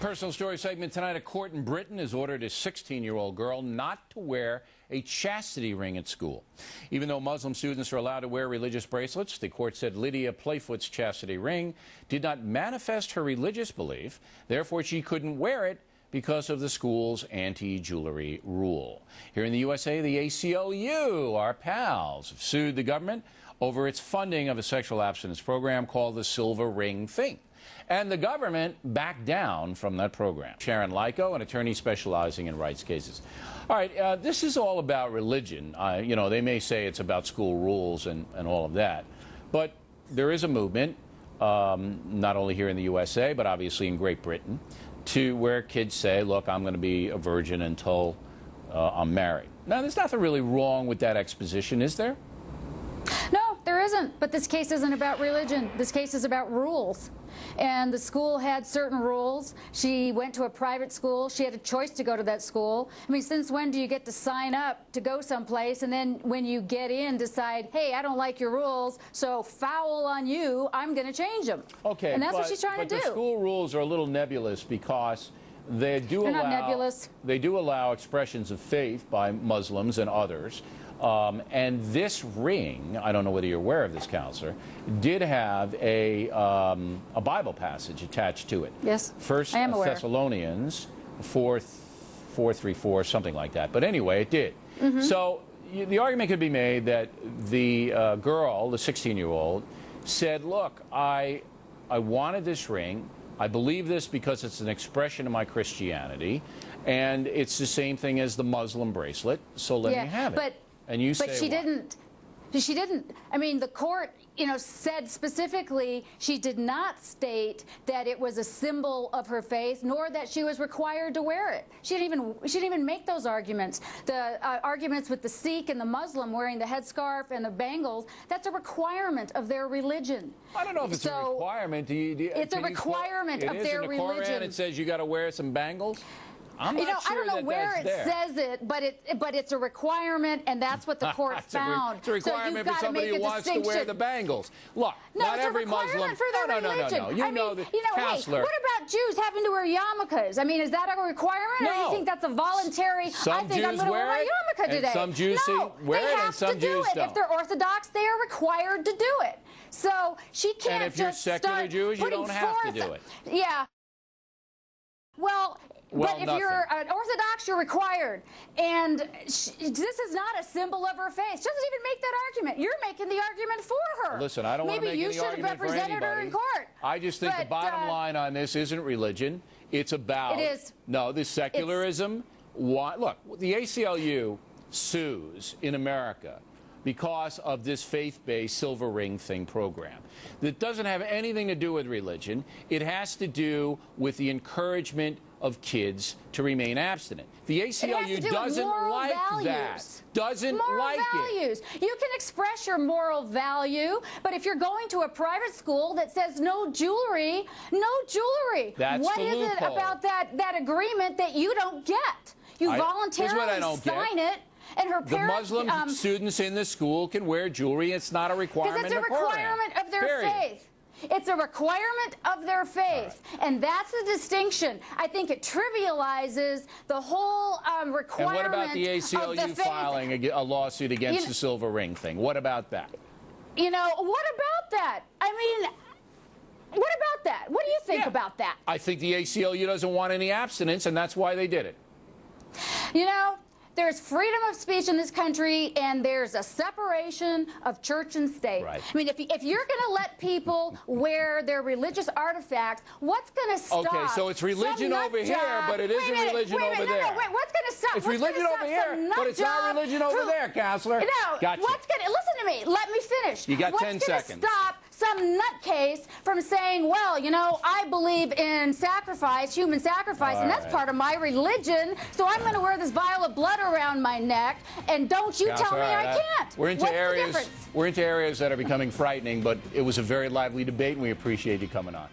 Personal story segment tonight. A court in Britain has ordered a 16-year-old girl not to wear a chastity ring at school. Even though Muslim students are allowed to wear religious bracelets, the court said Lydia Playfoot's chastity ring did not manifest her religious belief. Therefore, she couldn't wear it because of the school's anti-jewelry rule. Here in the USA, the ACLU, our pals, have sued the government over its funding of a sexual abstinence program called the Silver Ring Thing. And the government backed down from that program. Sharon Liko, an attorney specializing in rights cases. All right, this is all about religion. You know, they may say it's about school rules and all of that. But there is a movement, not only here in the USA, but obviously in Great Britain, to where kids say, look, I'm going to be a virgin until I'm married. Now, there's nothing really wrong with that exposition, is there? No, there isn't. But this case isn't about religion. This case is about rules. And the school had certain rules. She went to a private school. She had a choice to go to that school. I mean, since when do you get to sign up to go someplace and then when you get in decide, hey, I don't like your rules, so foul on you, I'm going to change them. Okay, and that's what she's trying to do. But the school rules are a little nebulous because they do They're not nebulous. They do allow expressions of faith by Muslims and others. And this ring, I don't know whether you're aware of this, Counselor, did have a Bible passage attached to it. Yes, First I am aware. Thessalonians 4:3-4, something like that. But anyway, it did. So the argument could be made that the girl, the 16-year-old, said, look, I wanted this ring. I believe this because it's an expression of my Christianity, and it's the same thing as the Muslim bracelet, so let me have it. And you say, but she didn't. She didn't. I mean, the court, said specifically she did not state that it was a symbol of her faith, nor that she was required to wear it. She didn't even make those arguments. The arguments with the Sikh and the Muslim wearing the headscarf and the bangles, that's a requirement of their religion. I don't know if it's a requirement. It's a requirement of their religion. In the Quran it says you got to wear some bangles? I'm not sure I don't know where it says it, but it's a requirement, and that's what the court found. It's a requirement for somebody who wants to wear the bangles. Look, no, not every Muslim. For their religion. No. You know, Counselor. Hey, what about Jews having to wear yarmulkes? I mean, is that a requirement, or do you think that's a voluntary? Some I think Jews I'm going to wear my yarmulke today. Some Jews wear it, and some Jews don't. If they're Orthodox, they are required to do it. So she can't. And if you're secular Jewish, you don't have to do it. Yeah. Well, but if you're an Orthodox, you're required. And this is not a symbol of her faith. She doesn't even make that argument. You're making the argument for her. Listen, I don't want to make any argument for anybody. Maybe you should have represented her in court. I just think the bottom line on this isn't religion. It's about... It is. No, this secularism. Look, the ACLU sues in America because of this faith-based Silver Ring Thing program. That doesn't have anything to do with religion. It has to do with the encouragement of kids to remain abstinent. The ACLU doesn't like that. Doesn't like it. Moral values. You can express your moral value, but if you're going to a private school that says no jewelry, no jewelry. What is it about that agreement that you don't get? You voluntarily sign it. And her parents, the Muslim students in the school can wear jewelry. It's not a requirement. Because it's a requirement of their faith. It's a requirement of their faith. Right. And that's the distinction. I think it trivializes the whole requirement. And what about the ACLU filing a lawsuit against the Silver Ring Thing? What about that? What about that? I mean, what about that? What do you think about that? I think the ACLU doesn't want any abstinence, and that's why they did it. There's freedom of speech in this country, and there's a separation of church and state. Right. I mean, if you're going to let people wear their religious artifacts, what's going to stop? Okay, so it's religion over here, but it isn't religion over there. No, wait, what's going to stop? It's religion over here, but it's not religion over there, Counselor. No, gotcha. Listen to me. Let me finish. You got 10 seconds. What's going to stop some nutcase from saying, well, I believe in sacrifice, human sacrifice, and that's part of my religion, so I'm going to wear this vial of blood around my neck, and don't you tell me I can't. We're into areas that are becoming frightening, but it was a very lively debate, and we appreciate you coming on.